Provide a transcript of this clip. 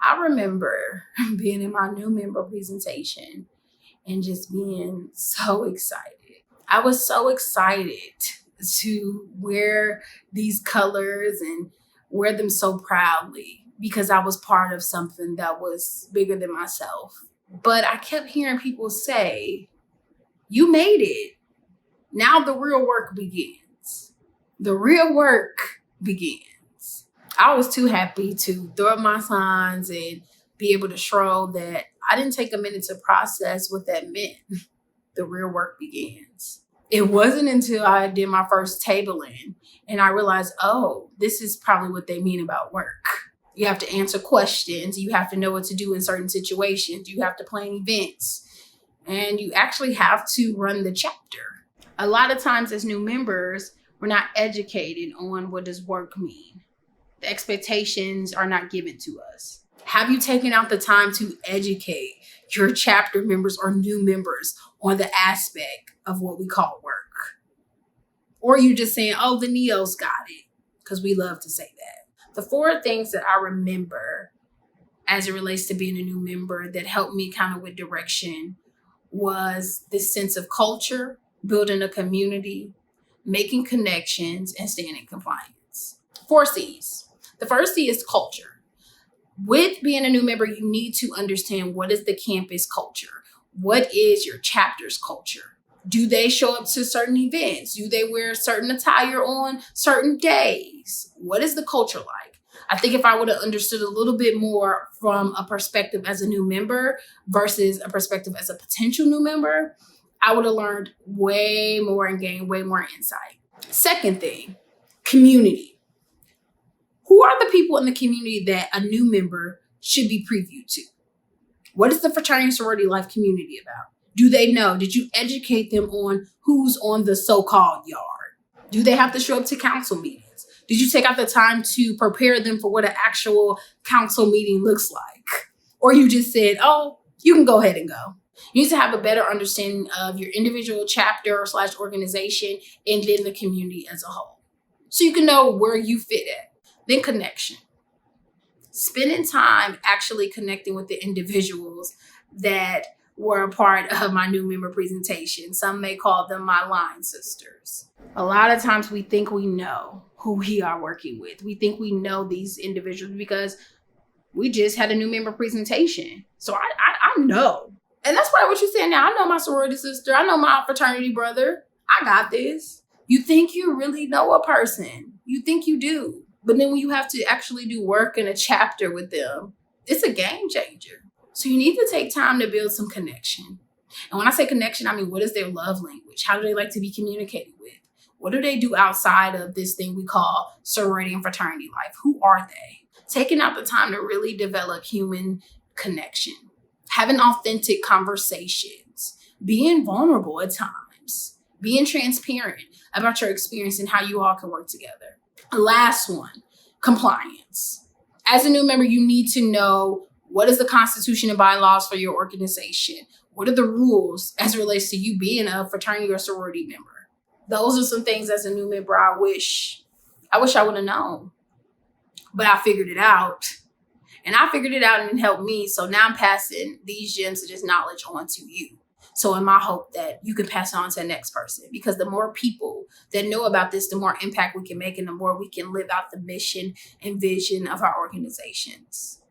I remember being in my new member presentation and just being so excited. I was so excited to wear these colors and wear them so proudly because I was part of something that was bigger than myself. But I kept hearing people say, "You made it. Now the real work begins." The real work begins. I was too happy to throw up my signs and be able to show that I didn't take a minute to process what that meant. The real work begins. It wasn't until I did my first tabling and I realized, oh, this is probably what they mean about work. You have to answer questions. You have to know what to do in certain situations. You have to plan events. And you actually have to run the chapter. A lot of times as new members, we're not educated on what does work mean. The expectations are not given to us. Have you taken out the time to educate your chapter members or new members on the aspect of what we call work? Or are you just saying, oh, the Neos got it? Because we love to say that. The 4 things that I remember as it relates to being a new member that helped me kind of with direction was this sense of culture, building a community, making connections, and staying in compliance. 4 C's. The first C is culture. With being a new member, you need to understand what is the campus culture? What is your chapter's culture? Do they show up to certain events? Do they wear certain attire on certain days? What is the culture like? I think if I would have understood a little bit more from a perspective as a new member versus a perspective as a potential new member, I would have learned way more and gained way more insight. Second thing, community. Who are the people in the community that a new member should be previewed to? What is the fraternity and sorority life community about? Do they know? Did you educate them on who's on the so-called yard? Do they have to show up to council meetings? Did you take out the time to prepare them for what an actual council meeting looks like? Or you just said, oh, you can go ahead and go. You need to have a better understanding of your individual chapter / organization and then the community as a whole. So you can know where you fit at. Then connection. Spending time actually connecting with the individuals that were a part of my new member presentation. Some may call them my line sisters. A lot of times we think we know who we are working with. We think we know these individuals because we just had a new member presentation. So I know. And that's what you're saying now. I know my sorority sister. I know my fraternity brother. I got this. You think you really know a person. You think you do. But then when you have to actually do work in a chapter with them, it's a game changer. So you need to take time to build some connection. And when I say connection, I mean, what is their love language? How do they like to be communicated with? What do they do outside of this thing we call sorority and fraternity life? Who are they? Taking out the time to really develop human connection. Having authentic conversations. Being vulnerable at times. Being transparent about your experience and how you all can work together. Last one, compliance. As a new member, you need to know what is the constitution and bylaws for your organization. What are the rules as it relates to you being a fraternity or sorority member? Those are some things as a new member I wish I would have known. But I figured it out. And I figured it out and it helped me. So now I'm passing these gems of this knowledge on to you. So in my hope that you can pass it on to the next person, because the more people that know about this, the more impact we can make and the more we can live out the mission and vision of our organizations.